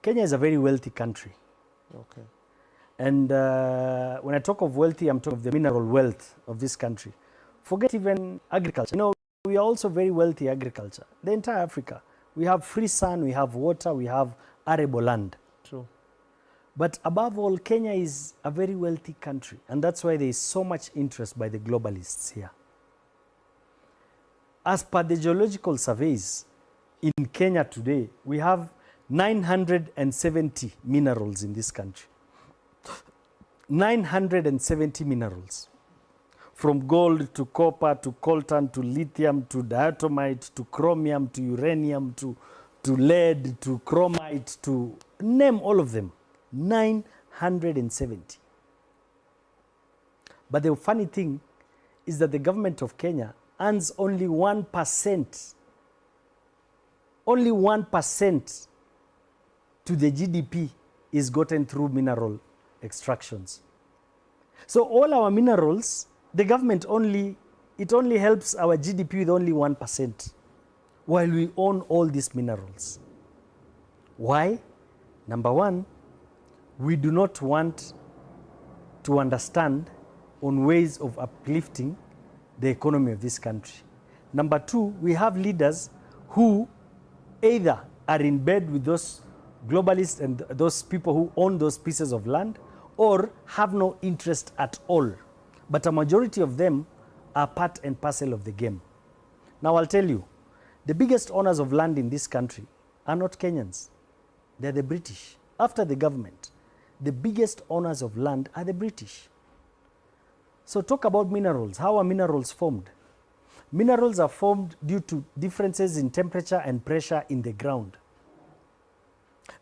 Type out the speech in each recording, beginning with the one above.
Kenya is a very wealthy country. Okay. And when I talk of wealthy, I'm talking of the mineral wealth of this country. Forget even agriculture. You know, we are also very wealthy agriculture. The entire Africa. We have free sun, we have water, we have arable land. True. But above all, Kenya is a very wealthy country. And that's why there is so much interest by the globalists here. As per the geological surveys in Kenya today, we have 970 minerals in this country. 970 minerals. From gold to copper to coltan to lithium to diatomite to chromium to uranium to lead to chromite to name all of them. 970. But the funny thing is that the government of Kenya earns only 1%. Only 1% to the GDP is gotten through mineral extractions. So all our minerals, the government only helps our GDP with only 1%, while we own all these minerals. Why? Number one, we do not want to understand on ways of uplifting the economy of this country. Number two, we have leaders who either are in bed with those globalists and those people who own those pieces of land, or have no interest at all. But a majority of them are part and parcel of the game. Now I'll tell you, the biggest owners of land in this country are not Kenyans. They're the British. After the government, the biggest owners of land are the British. So talk about minerals. How are minerals formed? Minerals are formed due to differences in temperature and pressure in the ground.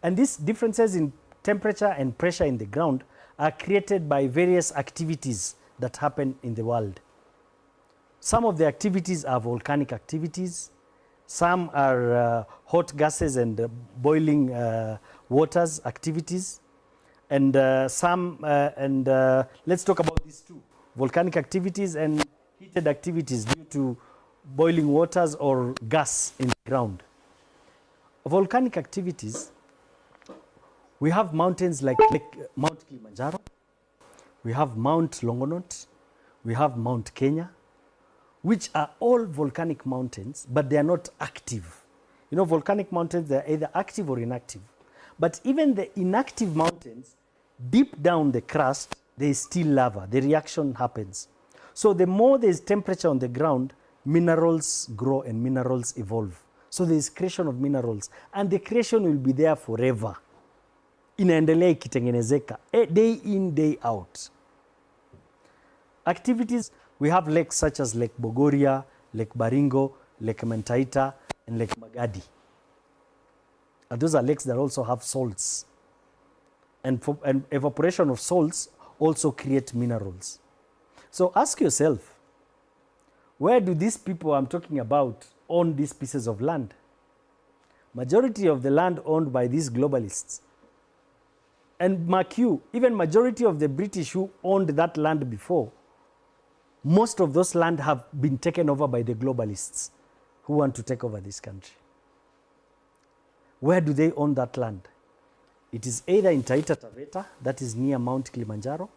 And these differences in temperature and pressure in the ground are created by various activities that happen in the world. Some of the activities are volcanic activities. Some are hot gases and boiling waters activities. And let's talk about these two, volcanic activities and heated activities due to boiling waters or gas in the ground. Volcanic activities, we have mountains like Mount Kilimanjaro, we have Mount Longonot, we have Mount Kenya, which are all volcanic mountains, but they are not active. You know, volcanic mountains, they're either active or inactive. But even the inactive mountains, deep down the crust, there is still lava. The reaction happens. So the more there is temperature on the ground, minerals grow and minerals evolve. So there is creation of minerals. And the creation will be there forever. Inaendelea ikitengenezeka, day in, day out. Activities, we have lakes such as Lake Bogoria, Lake Baringo, Lake Mentaita, and Lake Magadi. And those are lakes that also have salts. And evaporation of salts also create minerals. So ask yourself, where do these people I'm talking about own these pieces of land? Majority of the land owned by these globalists. And mark you, even majority of the British who owned that land before, most of those land have been taken over by the globalists who want to take over this country. Where do they own that land? It is either in Taita Taveta, that is near Mount Kilimanjaro.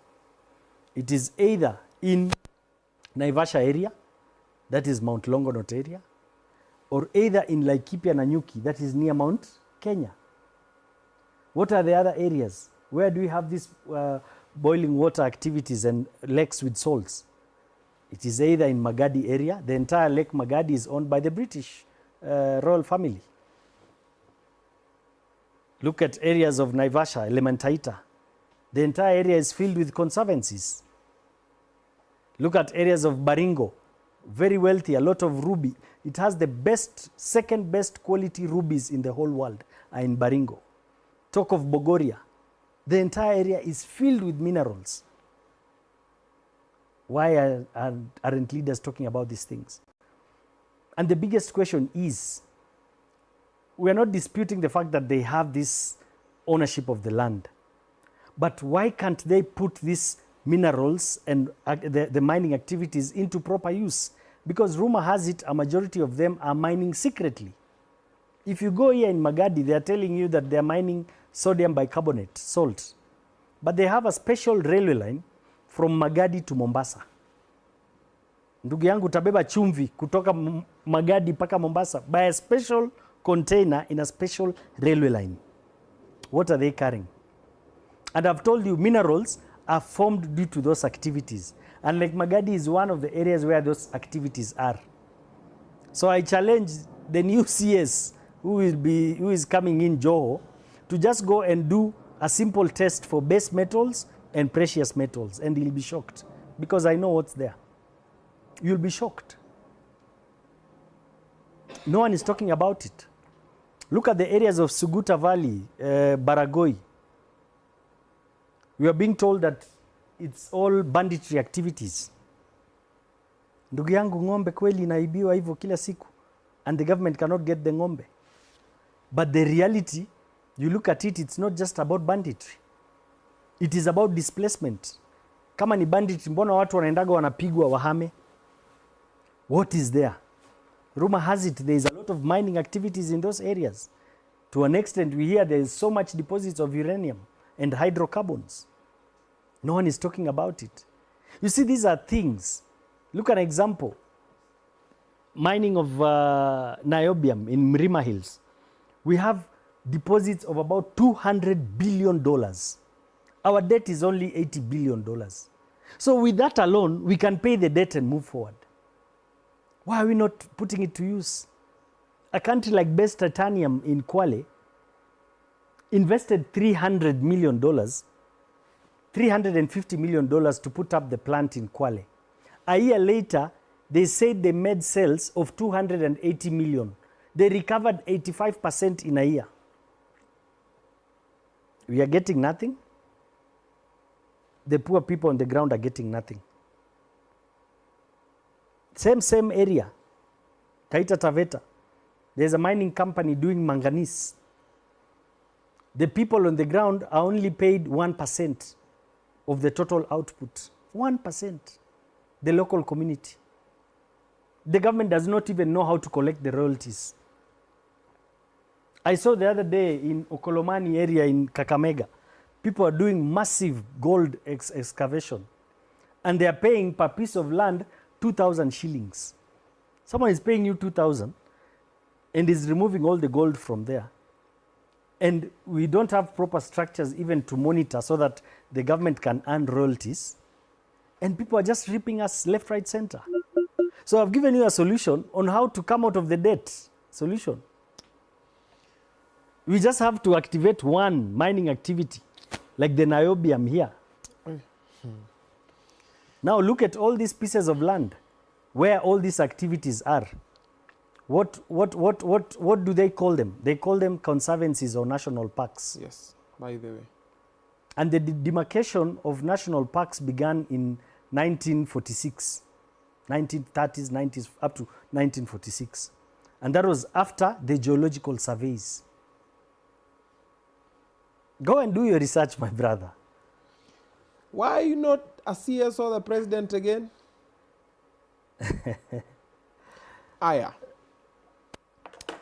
It is either in Naivasha area, that is Mount Longonot area, or either in Laikipia Nanyuki, that is near Mount Kenya. What are the other areas? Where do we have these boiling water activities and lakes with salts? It is either in Magadi area. The entire Lake Magadi is owned by the British royal family. Look at areas of Naivasha, Elementaita. The entire area is filled with conservancies. Look at areas of Baringo, very wealthy, a lot of ruby. It has the best, second best quality rubies in the whole world are in Baringo. Talk of Bogoria. The entire area is filled with minerals. Why aren't leaders talking about these things? And the biggest question is, we are not disputing the fact that they have this ownership of the land. But why can't they put these minerals and the mining activities into proper use? Because rumor has it a majority of them are mining secretly. If you go here in Magadi, they are telling you that they are mining sodium bicarbonate, salt. But they have a special railway line from Magadi to Mombasa. Ndugu yangu utabeba chumvi kutoka Magadi mpaka Mombasa by a special container in a special railway line. What are they carrying? And I've told you, minerals are formed due to those activities. And Lake Magadi is one of the areas where those activities are. So I challenge the new CS who is coming in, Joho, to just go and do a simple test for base metals and precious metals, and he'll be shocked because I know what's there. You'll be shocked. No one is talking about it. Look at the areas of Suguta Valley, Baragoi. We are being told that it's all banditry activities. Ndugu yangu, ng'ombe kweli inaibiwa hivyo kila siku, and the government cannot get the ng'ombe. But the reality, you look at it, it's not just about banditry. It is about displacement. Kama ni banditry, mbona watu wanaendaga wanapigwa wahame? What is there? Rumor has it there is a lot of mining activities in those areas. To an extent, we hear there is so much deposits of uranium and hydrocarbons. No one is talking about it. You see, these are things. Look at an example. Mining of niobium in Mrima Hills. We have deposits of about $200 billion. Our debt is only $80 billion. So with that alone, we can pay the debt and move forward. Why are we not putting it to use? A country like Best Titanium in Kwale invested $300 million, $350 million to put up the plant in Kwale. A year later, they said they made sales of $280 million. They recovered 85% in a year. We are getting nothing. The poor people on the ground are getting nothing. Same area, Taita Taveta. There's a mining company doing manganese. The people on the ground are only paid 1% of the total output. 1%. The local community. The government does not even know how to collect the royalties. I saw the other day in Okolomani area in Kakamega, people are doing massive gold excavation. And they are paying per piece of land 2,000 shillings. Someone is paying you 2,000 and is removing all the gold from there. And we don't have proper structures even to monitor so that the government can earn royalties. And people are just ripping us left, right, center. So I've given you a solution on how to come out of the debt. Solution. We just have to activate one mining activity, like the niobium here. Now look at all these pieces of land where all these activities are. What do they call them? They call them conservancies or national parks. Yes, by the way. And the demarcation of national parks began in 1946, 1930s, 90s, up to 1946. And that was after the geological surveys. Go and do your research, my brother. Why are you not a CS or the president again? Aya.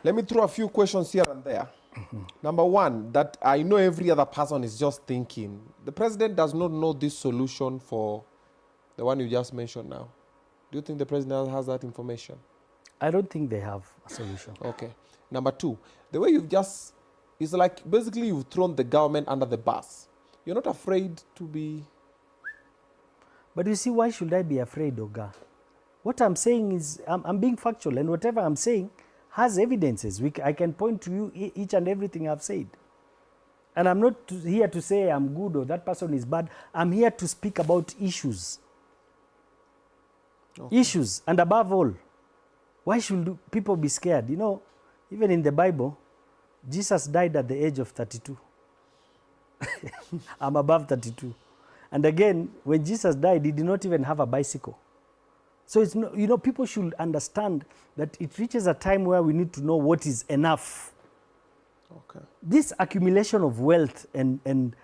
Let me throw a few questions here and there. Number one, that I know every other person is just thinking. The president does not know this solution for the one you just mentioned now. Do you think the president has that information? I don't think they have a solution. Okay. Number two, the way you've just, it's like basically you've thrown the government under the bus. You're not afraid to be... But you see, why should I be afraid, Oga? What I'm saying is, I'm being factual, and whatever I'm saying has evidences. I can point to you each and everything I've said. And I'm not here to say I'm good or that person is bad. I'm here to speak about issues. Okay. Issues. And above all, why should people be scared? You know, even in the Bible, Jesus died at the age of 32. I'm above 32. And again, when Jesus died, he did not even have a bicycle. So it's no, you know, people should understand that it reaches a time where we need to know what is enough. Okay. This accumulation of wealth and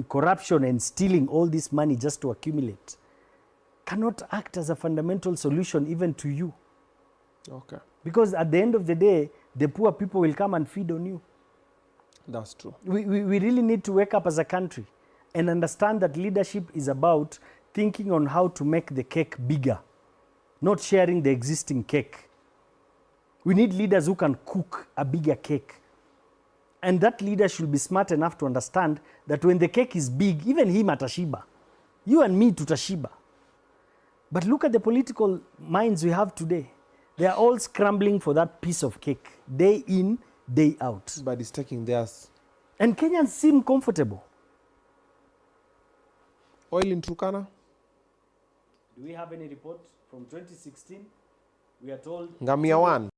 corruption and stealing all this money just to accumulate cannot act as a fundamental solution even to you. Okay. Because at the end of the day, the poor people will come and feed on you. That's true. We really need to wake up as a country and understand that leadership is about thinking on how to make the cake bigger, not sharing the existing cake. We need leaders who can cook a bigger cake. And that leader should be smart enough to understand that when the cake is big, even him atashiba. You and me tutashiba. But look at the political minds we have today. They are all scrambling for that piece of cake, day in, day out. But it's taking theirs. And Kenyans seem comfortable. Oil in Turkana? Do we have any report from 2016? We are told Ngamia 1.